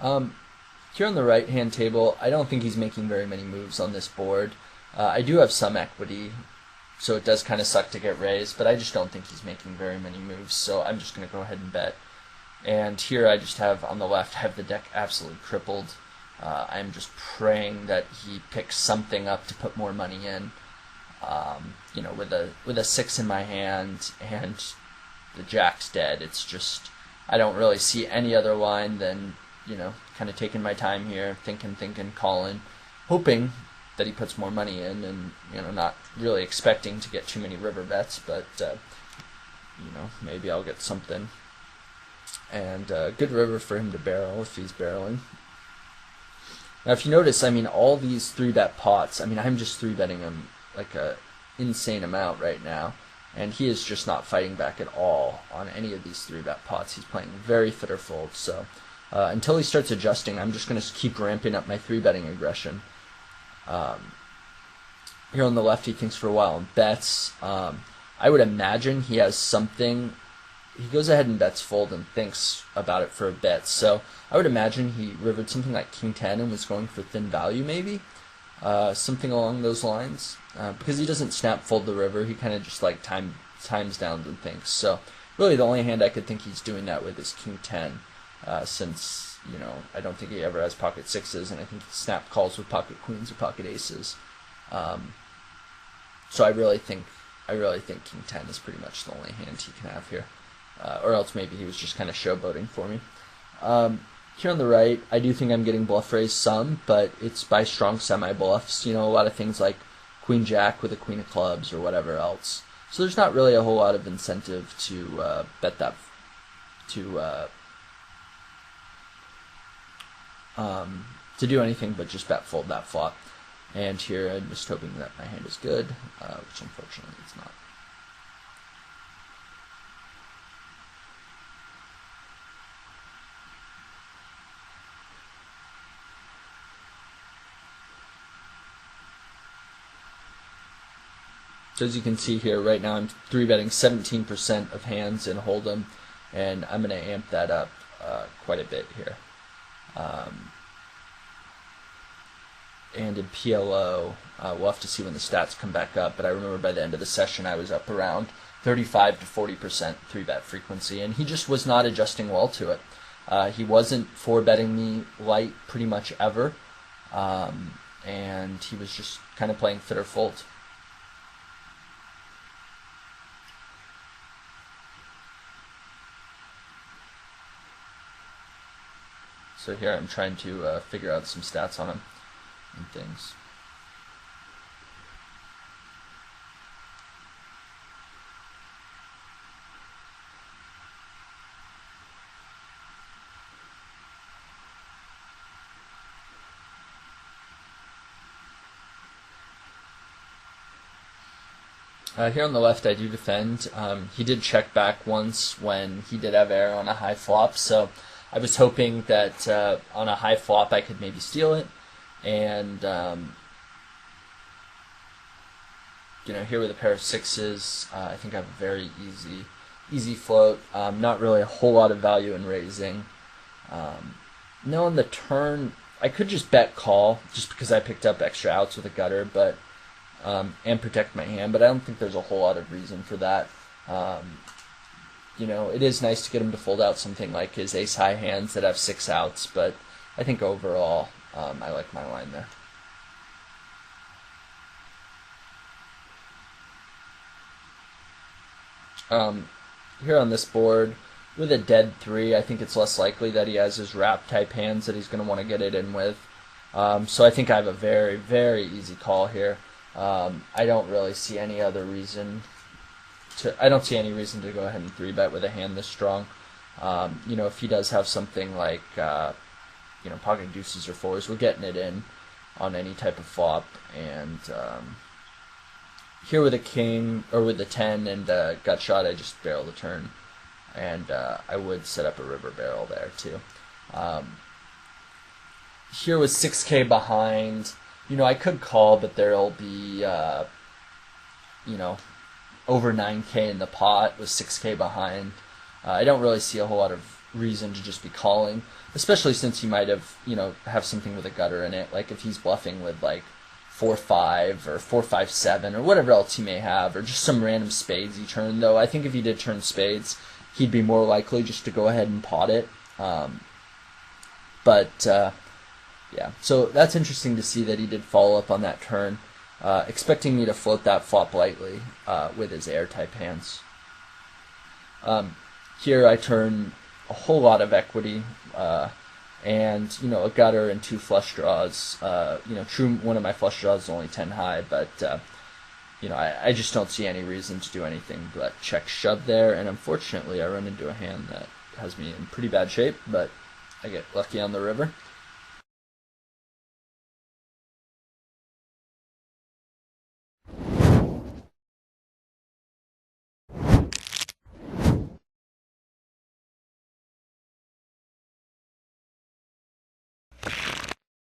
Here on the right-hand table, I don't think he's making very many moves on this board. I do have some equity, so it does kind of suck to get raised, but I just don't think he's making very many moves, so I'm just going to go ahead and bet. And here I just have, on the left, I have the deck absolutely crippled. I'm just praying that he picks something up to put more money in. You know, with a 6 in my hand and the jack's dead, it's just, I don't really see any other line than, you know, kind of taking my time here, thinking, calling, hoping that he puts more money in, and, you know, not really expecting to get too many river bets, but, you know, maybe I'll get something. And good river for him to barrel if he's barreling. Now, if you notice, I mean, all these 3-bet pots, I mean, I'm just 3-betting him like a insane amount right now, and he is just not fighting back at all on any of these 3-bet pots. He's playing very fit or fold, so until he starts adjusting, I'm just going to keep ramping up my 3-betting aggression. Here on the left, he thinks for a while and bets. I would imagine he has something. He goes ahead and bets fold and thinks about it for a bit. So I would imagine he rivered something like King 10 and was going for thin value maybe. Something along those lines. Because he doesn't snap fold the river, he kind of just like times down and thinks. So really the only hand I could think he's doing that with is King 10. Since, you know, I don't think he ever has pocket 6s, and I think he snap calls with pocket queens or pocket aces. So I really think King 10 is pretty much the only hand he can have here. Or else maybe he was just kind of showboating for me. Here on the right, I do think I'm getting bluff raised some, but it's by strong semi-bluffs. You know, a lot of things like Queen Jack with a Queen of Clubs or whatever else. So there's not really a whole lot of incentive to bet that, to do anything but just bet fold that flop. And here I'm just hoping that my hand is good, which unfortunately it's not. So as you can see here, right now I'm 3-betting 17% of hands in Hold'em, and I'm going to amp that up quite a bit here. And in PLO, we'll have to see when the stats come back up, but I remember by the end of the session I was up around 35 to 40% 3-bet frequency, and he just was not adjusting well to it. He wasn't 4-betting me light pretty much ever, and he was just kind of playing fit or fold. So here I'm trying to figure out some stats on him and things. Here on the left I do defend. He did check back once when he did have air on a high flop, so I was hoping that on a high flop I could maybe steal it, and you know, here with a pair of 6s, I think I have a very easy float. Not really a whole lot of value in raising. No, on the turn I could just bet call just because I picked up extra outs with a gutter, but and protect my hand. But I don't think there's a whole lot of reason for that. You know, it is nice to get him to fold out something like his ace-high hands that have 6 outs, but I think overall I like my line there. Here on this board, with a dead 3, I think it's less likely that he has his wrap-type hands that he's going to want to get it in with. So I think I have a very, very easy call here. I don't really see any other reason I don't see any reason to go ahead and 3-bet with a hand this strong. You know, if he does have something like, you know, pocket deuces or 4s, we're getting it in on any type of flop. And here with a king, or with a 10 and gut shot, I just barrel the turn. And I would set up a river barrel there too. Here with 6K behind, you know, I could call, but there'll be, you know, over 9K in the pot with 6K behind. I don't really see a whole lot of reason to just be calling, especially since he might have, have something with a gutter in it. Like if he's bluffing with like 4-5 or 4-5-7 or whatever else he may have, or just some random spades he turned. Though I think if he did turn spades, he'd be more likely just to go ahead and pot it. Yeah, so that's interesting to see that he did follow up on that turn, expecting me to float that flop lightly with his air-type hands. Here I turn a whole lot of equity, and a gutter and 2 flush draws. True, one of my flush draws is only 10 high, but I just don't see any reason to do anything but check shove there. And unfortunately, I run into a hand that has me in pretty bad shape, but I get lucky on the river.